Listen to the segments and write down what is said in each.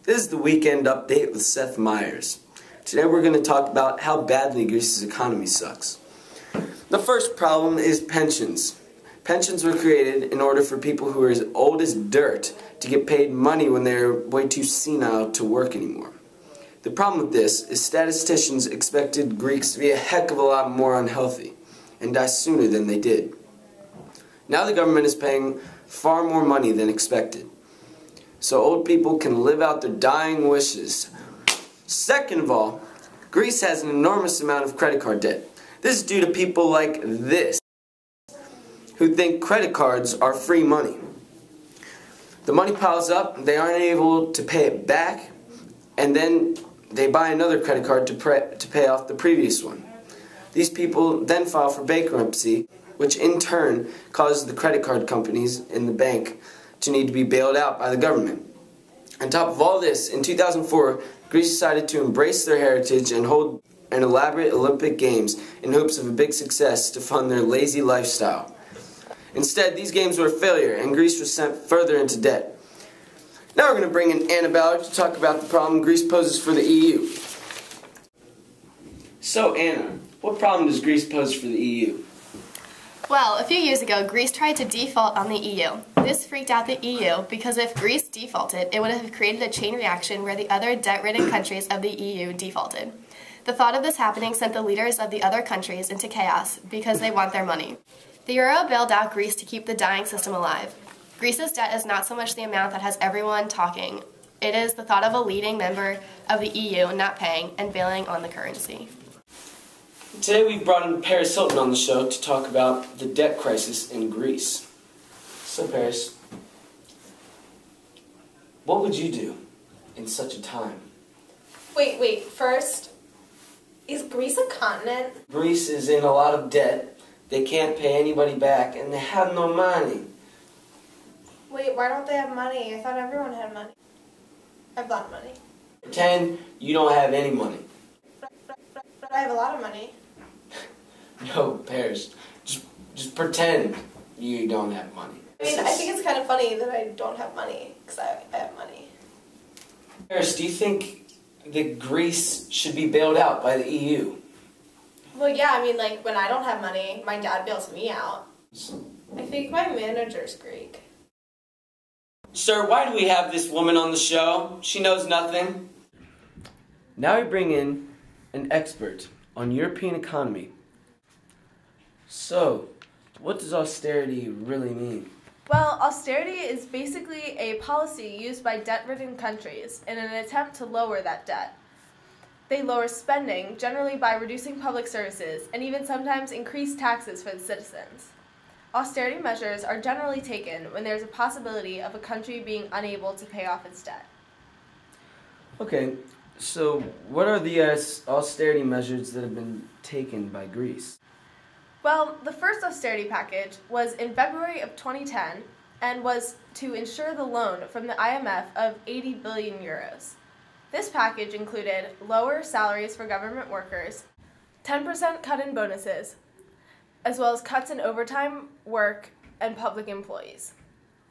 This is the weekend update with Seth Meyers. Today we're going to talk about how badly Greece's economy sucks. The first problem is pensions. Pensions were created in order for people who are as old as dirt to get paid money when they're way too senile to work anymore. The problem with this is statisticians expected Greeks to be a heck of a lot more unhealthy and die sooner than they did. Now the government is paying far more money than expected, so old people can live out their dying wishes. Second of all, Greece has an enormous amount of credit card debt. This is due to people like this, who think credit cards are free money. The money piles up, they aren't able to pay it back, and then they buy another credit card to pay off the previous one. These people then file for bankruptcy, which in turn causes the credit card companies in the bank to need to be bailed out by the government. On top of all this, in 2004, Greece decided to embrace their heritage and hold an elaborate Olympic Games in hopes of a big success to fund their lazy lifestyle. Instead, these games were a failure, and Greece was sent further into debt. Now we're going to bring in Annabelle to talk about the problem Greece poses for the EU. So, Anna, what problem does Greece pose for the EU? Well, a few years ago, Greece tried to default on the EU. This freaked out the EU because if Greece defaulted, it would have created a chain reaction where the other debt-ridden countries of the EU defaulted. The thought of this happening sent the leaders of the other countries into chaos because they want their money. The euro bailed out Greece to keep the dying system alive. Greece's debt is not so much the amount that has everyone talking. It is the thought of a leading member of the EU not paying and bailing on the currency. Today we've brought in Paris Hilton on the show to talk about the debt crisis in Greece. So Paris, what would you do in such a time? Wait, first, is Greece a continent? Greece is in a lot of debt, they can't pay anybody back, and they have no money. Wait, why don't they have money? I thought everyone had money. I have a lot of money. Pretend you don't have any money. But I have a lot of money. No, Paris, just pretend you don't have money. I mean, I think it's kind of funny that I don't have money, because I have money. Paris, do you think that Greece should be bailed out by the EU? Well, yeah, I mean, like, when I don't have money, my dad bails me out. I think my manager's Greek. Sir, why do we have this woman on the show? She knows nothing. Now we bring in an expert on European economy. So, what does austerity really mean? Well, austerity is basically a policy used by debt-ridden countries in an attempt to lower that debt. They lower spending, generally by reducing public services, and even sometimes increase taxes for the citizens. Austerity measures are generally taken when there's a possibility of a country being unable to pay off its debt. Okay, so what are the austerity measures that have been taken by Greece? Well, the first austerity package was in February of 2010 and was to ensure the loan from the IMF of 80 billion euros. This package included lower salaries for government workers, 10% cut in bonuses, as well as cuts in overtime work and public employees.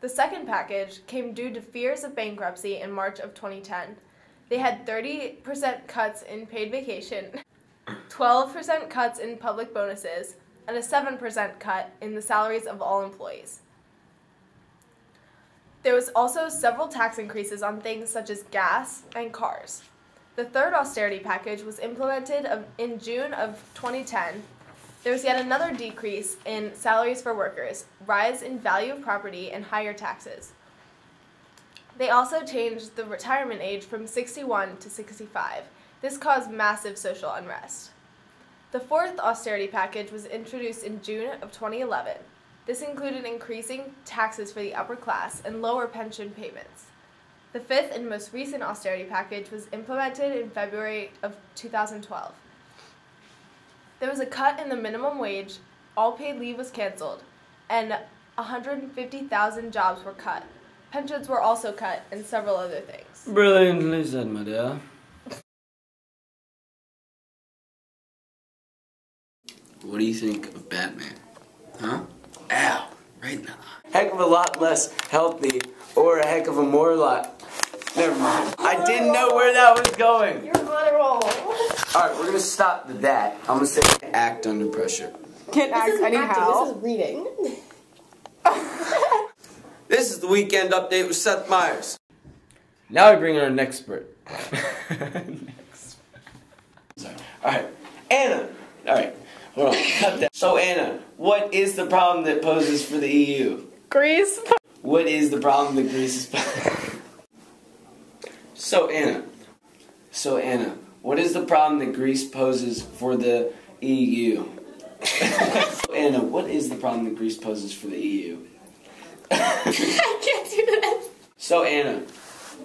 The second package came due to fears of bankruptcy in March of 2010. They had 30% cuts in paid vacation, 12% cuts in public bonuses, and a 7% cut in the salaries of all employees. There was also several tax increases on things such as gas and cars. The third austerity package was implemented in June of 2010. There was yet another decrease in salaries for workers, rise in value of property, and higher taxes. They also changed the retirement age from 61 to 65. This caused massive social unrest. The fourth austerity package was introduced in June of 2011. This included increasing taxes for the upper class and lower pension payments. The fifth and most recent austerity package was implemented in February of 2012. There was a cut in the minimum wage, all paid leave was canceled, and 150,000 jobs were cut. Pensions were also cut, and several other things. Brilliantly said, my dear. What do you think of Batman? Huh? Ow! Right in the eye. Heck of a lot less healthy, or a heck of a more lot Never mind. I didn't know where that was going. You're literal. Alright, we're gonna stop that. I'm gonna say act under pressure. Can't act anyhow. This is reading. This is the weekend update with Seth Meyers. Now we bring in our expert. Sorry. Alright, Anna. Alright, hold on. Cut that. So Anna, what is the problem that poses for the EU? Greece. What is the problem that Greece is posing? So Anna, what is the problem that Greece poses for the EU? Anna, what is the problem that Greece poses for the EU? I can't do this. So Anna,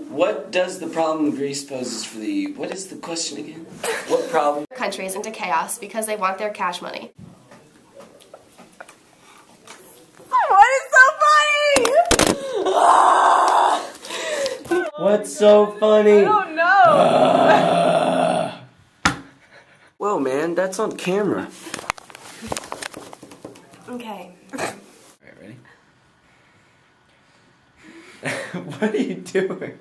what does the problem Greece poses for the EU? What is the question again? What problem? Countries into chaos because they want their cash money. What is so funny? What's so funny? I don't know. Whoa, man, that's on camera. Okay. Alright, ready? What are you doing?